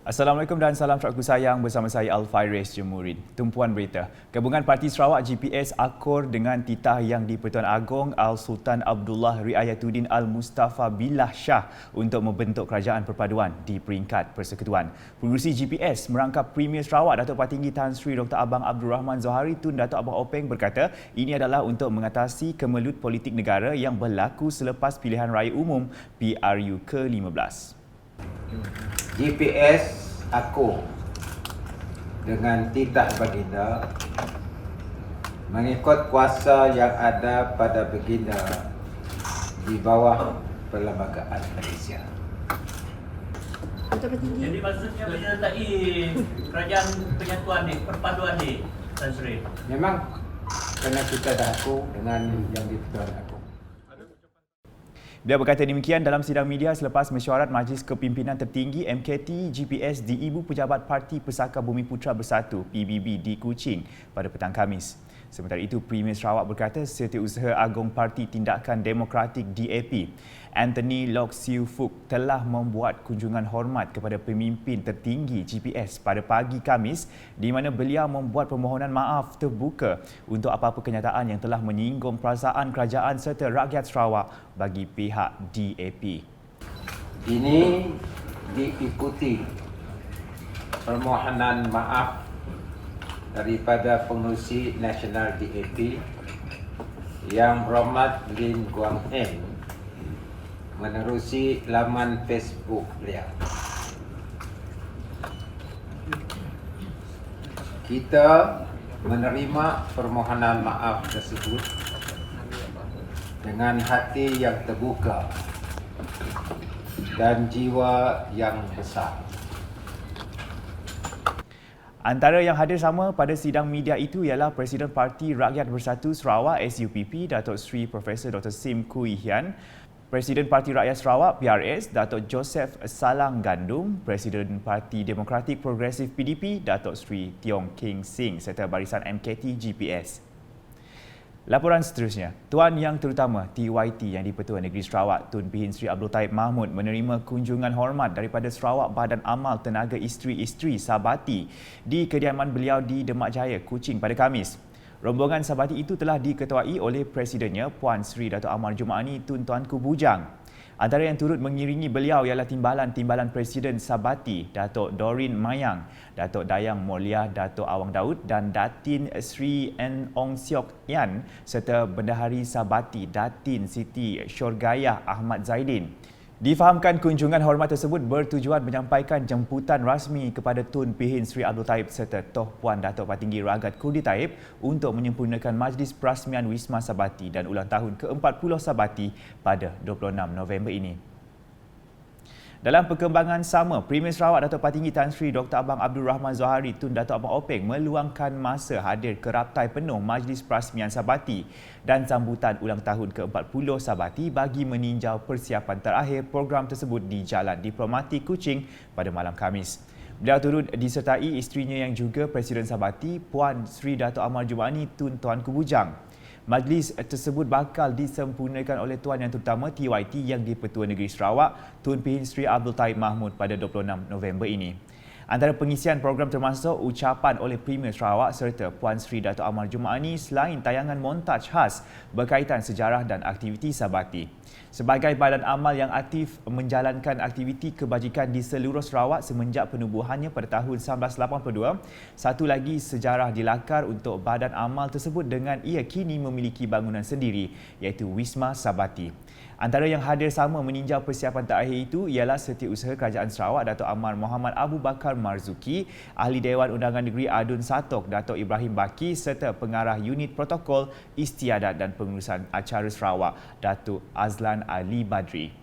Assalamualaikum dan salam Trakku sayang, bersama saya Al-Fairiz Jemurin. Tumpuan berita. Gabungan Parti Sarawak GPS akur dengan titah Yang di-Pertuan Agong Al-Sultan Abdullah Riayatuddin Al-Mustafa Billah Shah untuk membentuk kerajaan perpaduan di peringkat persekutuan. Pengurusi GPS merangkap Premier Sarawak Datuk Patinggi Tan Sri Dr. Abang Abdul Rahman Zohari Tun Datuk Abang Openg berkata ini adalah untuk mengatasi kemelut politik negara yang berlaku selepas pilihan raya umum PRU ke-15. GPS aku dengan titah baginda mengikut kuasa yang ada pada baginda di bawah Perlembagaan Malaysia. Jadi maksudnya menyertai kerajaan penyatuan ni, perpaduan ni, Tan Sri. Memang kerana kita dah aku dengan yang di-Pertuan Agong. Dia berkata demikian dalam sidang media selepas mesyuarat Majlis Kepimpinan Tertinggi MKT GPS di Ibu Pejabat Parti Pesaka Bumiputra Bersatu PBB di Kuching pada petang Khamis. Sementara itu, Premier Sarawak berkata Setiausaha Agong Parti Tindakan Demokratik DAP Anthony Loke Siu Fook telah membuat kunjungan hormat kepada pemimpin tertinggi GPS pada pagi Khamis di mana beliau membuat permohonan maaf terbuka untuk apa-apa kenyataan yang telah menyinggung perasaan kerajaan serta rakyat Sarawak bagi pihak DAP. Ini diikuti permohonan maaf daripada pengerusi Nasional DAP Yang Berhormat Lin Guang Eng menerusi laman Facebook beliau. Kita menerima permohonan maaf tersebut dengan hati yang terbuka dan jiwa yang besar. Antara yang hadir sama pada sidang media itu ialah Presiden Parti Rakyat Bersatu Sarawak SUPP Datuk Seri Profesor Dr. Sim Kui Hian, Presiden Parti Rakyat Sarawak PRS Datuk Joseph Salang Gandum, Presiden Parti Demokratik Progresif PDP Datuk Seri Tiong King Sing serta barisan MKT GPS. Laporan seterusnya, Tuan Yang Terutama TYT Yang di-Pertuan Negeri Sarawak Tun Pihin Sri Abdul Taib Mahmud menerima kunjungan hormat daripada Sarawak Badan Amal Tenaga Isteri-Isteri Sabati di kediaman beliau di Demak Jaya, Kuching pada Khamis. Rombongan Sabati itu telah diketuai oleh Presidennya Puan Sri Dato' Amar Jumaani Tun Tuanku Bujang. Antara yang turut mengiringi beliau ialah Timbalan Presiden Sabati, Datuk Doreen Mayang, Datuk Dayang Morliah Datuk Awang Daud dan Datin Sri N. Ong Siok Yan serta Bendahari Sabati Datin Siti Syurgayah Ahmad Zaidin. Difahamkan kunjungan hormat tersebut bertujuan menyampaikan jemputan rasmi kepada Tun Pihin Sri Abdul Taib serta Toh Puan Datuk Patinggi Ragat Kurdi Taib untuk menyempurnakan Majlis Perasmian Wisma Sabati dan ulang tahun ke-40 Sabati pada 26 November ini. Dalam perkembangan sama, Premier Sarawak Datuk Patinggi Tan Sri Dr. Abang Abdul Rahman Zohari Tun Datuk Abang Openg meluangkan masa hadir ke raptai penuh Majlis Perasmian Sabati dan sambutan ulang tahun ke-40 Sabati bagi meninjau persiapan terakhir program tersebut di Jalan Diplomatik Kuching pada malam Khamis. Beliau turut disertai isterinya yang juga Presiden Sabati Puan Sri Dato' Amar Jumaani Tun Tuanku Bujang. Majlis tersebut bakal disempurnakan oleh Tuan Yang Terutama TYT Yang di-Pertuan Negeri Sarawak Tun Pihin Sri Abdul Taib Mahmud pada 26 November ini. Antara pengisian program termasuk ucapan oleh Premier Sarawak serta Puan Sri Dato' Amar Jumaani selain tayangan montaj khas berkaitan sejarah dan aktiviti Sabati. Sebagai badan amal yang aktif menjalankan aktiviti kebajikan di seluruh Sarawak semenjak penubuhannya pada tahun 1982, satu lagi sejarah dilakar untuk badan amal tersebut dengan ia kini memiliki bangunan sendiri iaitu Wisma Sabati. Antara yang hadir sama meninjau persiapan terakhir itu ialah Setiausaha Kerajaan Sarawak Datuk Amar Muhammad Abu Bakar Marzuki, Ahli Dewan Undangan Negeri Adun Satok Datuk Ibrahim Baki serta Pengarah Unit Protokol Istiadat dan Pengurusan Acara Sarawak Datuk Azlan Ali Badri.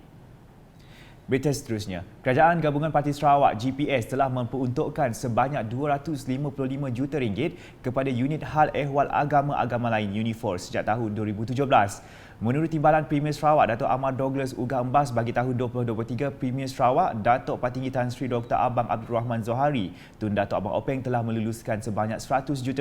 Berita seterusnya, Kerajaan Gabungan Parti Sarawak GPS telah memperuntukkan sebanyak RM255 juta kepada unit hal ehwal agama-agama lain Unifor sejak tahun 2017. Menurut Timbalan Premier Sarawak Datuk Ahmad Douglas Uga Embas bagi tahun 2023, Premier Sarawak Datuk Patinggi Tan Sri Dr. Abang Abdul Rahman Zohari Tun Datuk Abang Openg telah meluluskan sebanyak RM100 juta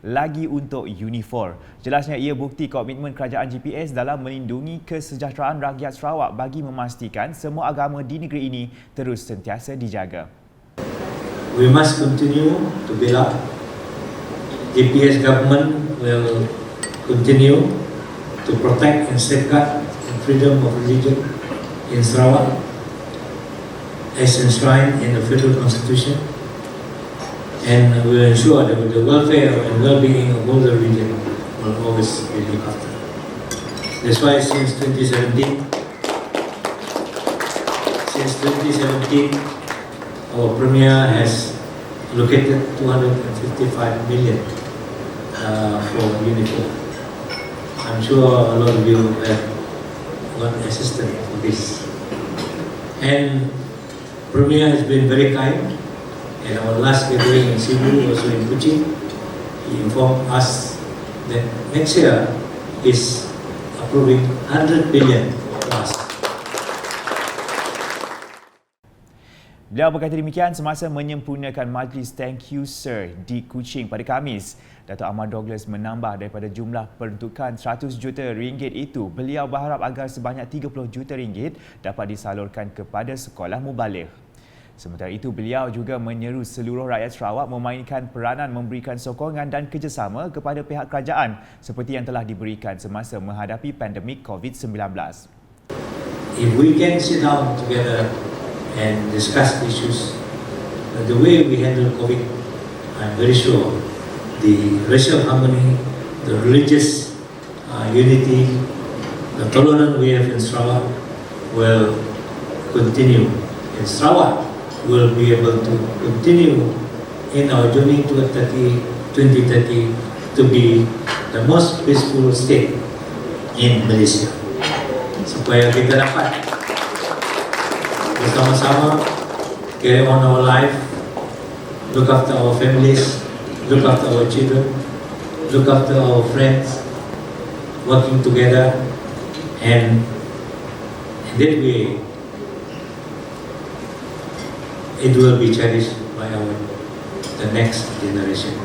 lagi untuk Unifor. Jelasnya ia bukti komitmen kerajaan GPS dalam melindungi kesejahteraan rakyat Sarawak bagi memastikan semua agama di negeri ini terus sentiasa dijaga. we must continue to build up. GPS government will continue to protect and safeguard the freedom of religion in Sarawak as enshrined in the Federal Constitution, and we will ensure that the welfare and well-being of all the region will always be looked after. That's why since 2017, our Premier has allocated 255 million for uniform. I'm sure a lot of you have got assistance for this. And Premier has been very kind. In our last gathering in Cebu, also in Kuching, he informed us that next year is approving 100 billion plus. Beliau berkata demikian semasa menyempurnakan majlis Thank You Sir di Kuching pada Khamis. Datuk Ahmad Douglas menambah daripada jumlah peruntukan 100 juta ringgit itu, beliau berharap agar sebanyak 30 juta ringgit dapat disalurkan kepada sekolah mubaligh. Sementara itu, beliau juga menyeru seluruh rakyat Sarawak memainkan peranan memberikan sokongan dan kerjasama kepada pihak kerajaan seperti yang telah diberikan semasa menghadapi pandemik COVID-19. If we can sit down together and discuss issues, the way we handle COVID, I'm very sure the racial harmony, the religious unity, the tolerance we have in Sarawak will continue. In Sarawak, will be able to continue in our journey to 2030 to be the most peaceful state in Malaysia. Supaya kita dapat bersama-sama carry on our life, look after our families, look after our children, look after our friends, working together, and in that way it will be cherished by the next generation.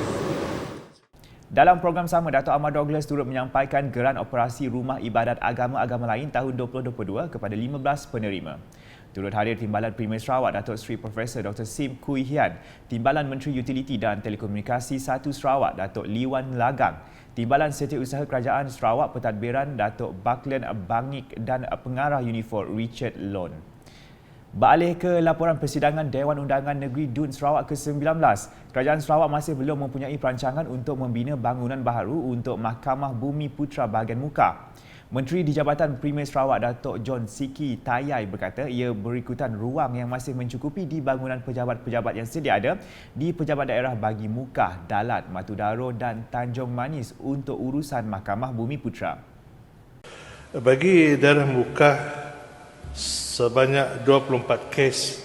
Dalam program sama, Datuk Ahmad Douglas turut menyampaikan geran operasi Rumah Ibadat Agama-Agama Lain tahun 2022 kepada 15 penerima. Turut hadir Timbalan Premier Sarawak Datuk Seri Profesor Dr. Sim Kui Hian, Timbalan Menteri Utiliti dan Telekomunikasi 1 Sarawak Datuk Liwan Lagang, Timbalan Setiausaha Kerajaan Sarawak Pentadbiran Datuk Baklen Bangik dan Pengarah Unifor Richard Lon. Beralih ke laporan persidangan Dewan Undangan Negeri DUN Sarawak ke-19, Kerajaan Sarawak masih belum mempunyai perancangan untuk membina bangunan baru untuk Mahkamah Bumi Putra bahagian muka. Menteri di Jabatan Premier Sarawak Datuk John Siki Tayai berkata ia berikutan ruang yang masih mencukupi di bangunan pejabat-pejabat yang sedia ada di pejabat daerah bagi Mukah, Dalat, Matudaro dan Tanjung Manis untuk urusan Mahkamah Bumi Putra. Bagi daerah Mukah, sebanyak 24 kes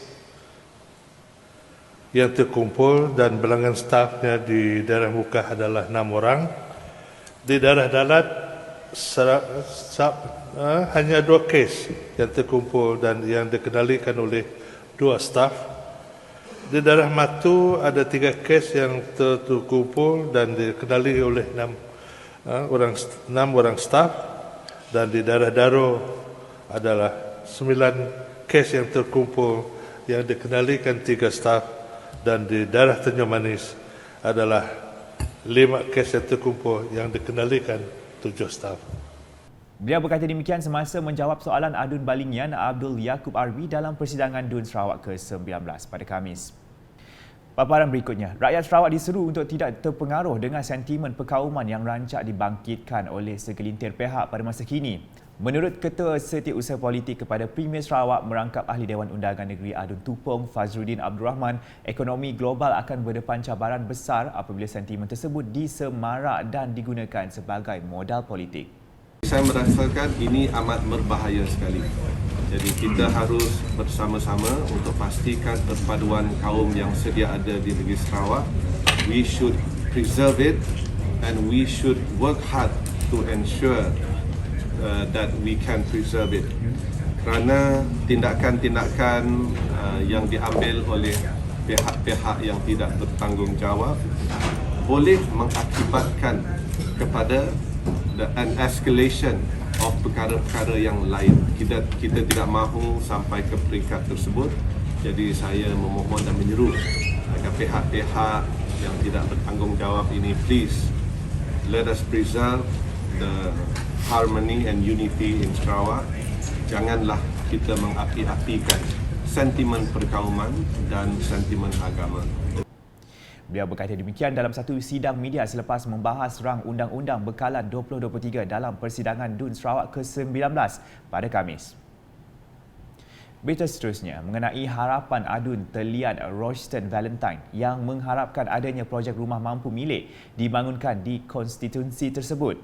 yang terkumpul dan bilangan stafnya di daerah Mukah adalah 6 orang. Di daerah Dalat hanya 2 kes yang terkumpul dan yang dikendalikan oleh 2 staf. Di daerah Matu ada 3 kes yang terkumpul dan dikendali oleh 6 orang staf, dan di daerah Daro adalah 9 kes yang terkumpul yang dikendalikan 3 staf, dan di daerah Tanjung Manis adalah 5 kes yang terkumpul yang dikendalikan 7 staf. Beliau berkata demikian semasa menjawab soalan adun balingian Abdul Yaakob Arbi dalam persidangan DUN Sarawak ke-19 pada Khamis. Paparan berikutnya, rakyat Sarawak diseru untuk tidak terpengaruh dengan sentimen perkauman yang rancak dibangkitkan oleh segelintir pihak pada masa kini. Menurut Ketua Setiausaha Politik kepada Premier Sarawak merangkap Ahli Dewan Undangan Negeri Adun Tupong Fazruddin Abdul Rahman, ekonomi global akan berdepan cabaran besar apabila sentimen tersebut disemarak dan digunakan sebagai modal politik. Saya merasakan ini amat berbahaya sekali. Jadi kita harus bersama-sama untuk pastikan perpaduan kaum yang sedia ada di negeri Sarawak. We should preserve it and we should work hard to ensure that we can preserve it. Kerana tindakan-tindakan yang diambil oleh pihak-pihak yang tidak bertanggungjawab boleh mengakibatkan kepada an escalation of perkara-perkara yang lain. Kita tidak mahu sampai ke peringkat tersebut. Jadi saya memohon dan menyeru dengan pihak-pihak yang tidak bertanggungjawab ini, please let us preserve the harmony and unity in Sarawak. Janganlah kita mengapi-apikan sentimen perkauman dan sentimen agama. Beliau berkata demikian dalam satu sidang media selepas membahas rang Undang-Undang Bekalan 2023 dalam persidangan DUN Sarawak ke-19 pada Khamis. Berita seterusnya mengenai harapan adun telian Royston Valentine yang mengharapkan adanya projek rumah mampu milik dibangunkan di konstituensi tersebut.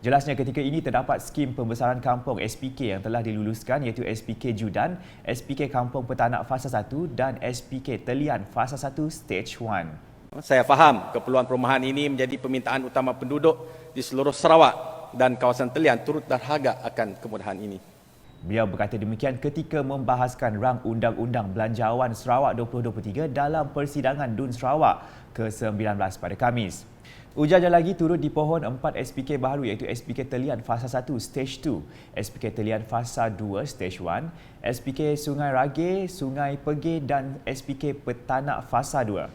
Jelasnya ketika ini terdapat skim pembesaran kampung SPK yang telah diluluskan iaitu SPK Judan, SPK Kampung Petanak Fasa 1 dan SPK Telian Fasa 1 Stage 1. Saya faham keperluan perumahan ini menjadi permintaan utama penduduk di seluruh Sarawak dan kawasan telian turut terharga akan kemudahan ini. Beliau berkata demikian ketika membahaskan rang Undang-Undang Belanjawan Sarawak 2023 dalam persidangan DUN Sarawak ke-19 pada Khamis. Ujarnya lagi turut dipohon 4 SPK baru iaitu SPK Telian Fasa 1 Stage 2, SPK Telian Fasa 2 Stage 1, SPK Sungai Rage, Sungai Pegeh dan SPK Petanak Fasa 2.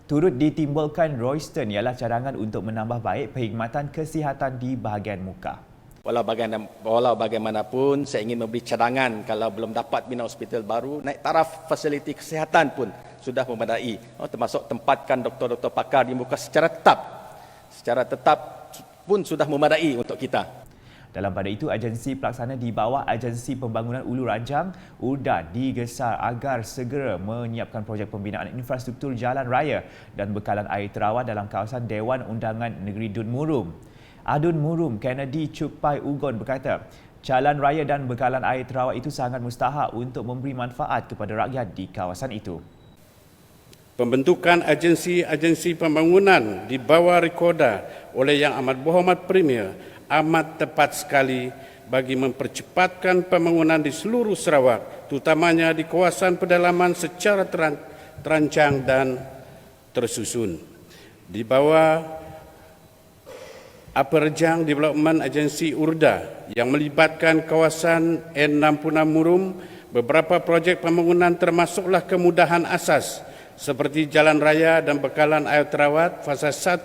Turut ditimbulkan Royston ialah cadangan untuk menambah baik perkhidmatan kesihatan di bahagian muka. Walau bagaimanapun, saya ingin memberi cadangan kalau belum dapat bina hospital baru, naik taraf fasiliti kesihatan pun sudah memadai. Termasuk tempatkan doktor-doktor pakar di muka secara tetap. Secara tetap pun sudah memadai untuk kita. Dalam pada itu, agensi pelaksana di bawah Agensi Pembangunan Ulu Ranjang, URDA, digesar agar segera menyiapkan projek pembinaan infrastruktur jalan raya dan bekalan air terawat dalam kawasan Dewan Undangan Negeri Dun Murum. Adun Murum Kennedy Cupai Ugon berkata, jalan raya dan bekalan air terawat itu sangat mustahak untuk memberi manfaat kepada rakyat di kawasan itu. Pembentukan agensi-agensi pembangunan di bawah Rekoda oleh Yang Amat Berhormat Premier amat tepat sekali bagi mempercepatkan pembangunan di seluruh Sarawak, terutamanya di kawasan pedalaman secara terancang dan tersusun. Di bawah Upper Rejang Development Agency URDA yang melibatkan kawasan N66 Murum, beberapa projek pembangunan termasuklah kemudahan asas seperti jalan raya dan bekalan air terawat fasa 1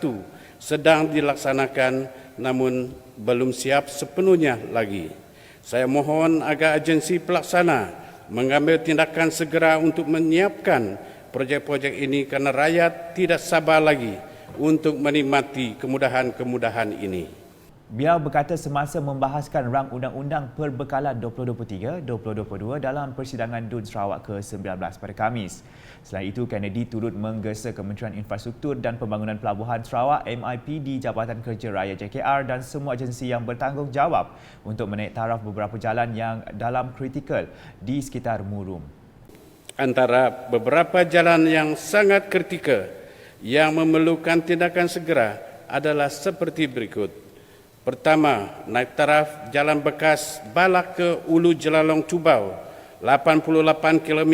sedang dilaksanakan namun belum siap sepenuhnya lagi. Saya mohon agar agensi pelaksana mengambil tindakan segera untuk menyiapkan projek-projek ini kerana rakyat tidak sabar lagi untuk menikmati kemudahan-kemudahan ini. Beliau berkata semasa membahaskan rang Undang-Undang Perbekalan 2023-2022 dalam persidangan DUN Sarawak ke-19 pada Khamis. Selain itu, Kennedy turut menggesa Kementerian Infrastruktur dan Pembangunan Pelabuhan Sarawak MIPD, Jabatan Kerja Raya JKR dan semua agensi yang bertanggungjawab untuk menaik taraf beberapa jalan yang dalam kritikal di sekitar Murum. Antara beberapa jalan yang sangat kritikal yang memerlukan tindakan segera adalah seperti berikut. Pertama, naik taraf jalan bekas Balak ke Ulu Jelalong Tubau 88 km,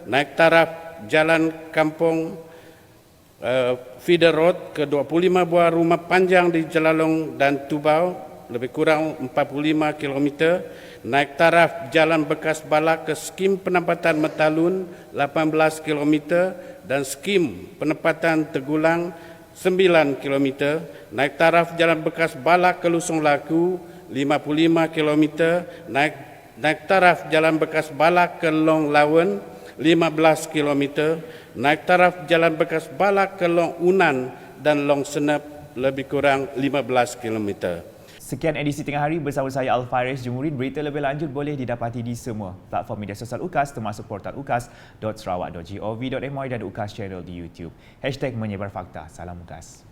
naik taraf jalan kampung Feeder Road ke 25 buah rumah panjang di Jelalong dan Tubau lebih kurang 45 km, naik taraf jalan bekas Balak ke skim penempatan Metalun 18 km dan skim penempatan Tegulang 9 km, naik taraf jalan bekas Balak ke Lusung Laku 55 km, naik taraf jalan bekas Balak ke Long Lawen 15 km, naik taraf jalan bekas Balak ke Long Unan dan Long Senep lebih kurang 15 km. Sekian edisi Tengah Hari bersama saya Alfaris Jumurin. Berita lebih lanjut boleh didapati di semua platform media sosial UKAS termasuk portal ukas.sarawak.gov.my dan UKAS Channel di YouTube. #menyebar fakta. Salam UKAS.